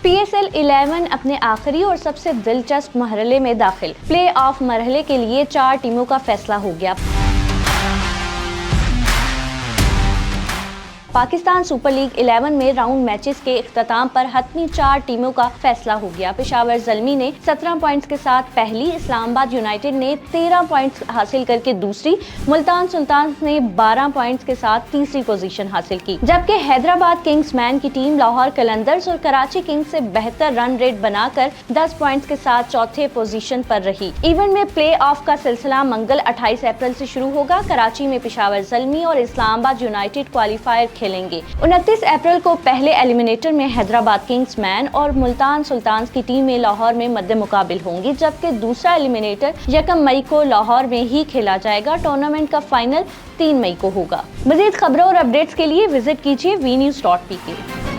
PSL 11 अपने आखिरी और सबसे दिलचस्प मरहले में दाखिल। प्ले ऑफ मरहले के लिए 4 टीमों का फैसला हो गया। पाकिस्तान सुपर लीग 11 में राउंड मैचेस के इख्तिताम पर हतमी 4 टीमों का फैसला हो गया। पेशावर ज़ल्मी ने 17 पॉइंट्स के साथ पहली, इस्लामाबाद यूनाइटेड ने 13 पॉइंट्स हासिल करके दूसरी, मुल्तान सुल्तान्स ने 12 पॉइंट्स के साथ तीसरी पोजीशन हासिल की, जबकि हैदराबाद किंग्समैन की टीम लाहौर कलंदर्स और कराची किंग्स से बेहतर रन रेट बनाकर 10 पॉइंट्स के साथ चौथे पोजीशन पर रही। इवेंट में प्ले ऑफ का सिलसिला मंगल 28 अप्रैल से शुरू होगा। कराची में पेशावर ज़ल्मी और इस्लामाबाद यूनाइटेड क्वालिफायर खेलेंगे। 29 अप्रैल को पहले एलिमिनेटर में हैदराबाद किंग्समैन और मुल्तान सुल्तान्स की टीमें लाहौर में मद्दे मुकाबिल होंगी, जबकि दूसरा एलिमिनेटर 1 मई को लाहौर में ही खेला जाएगा। टूर्नामेंट का फाइनल 3 मई को होगा। मजीद खबरों और अपडेट्स के लिए विजिट कीजिए vnews.pk।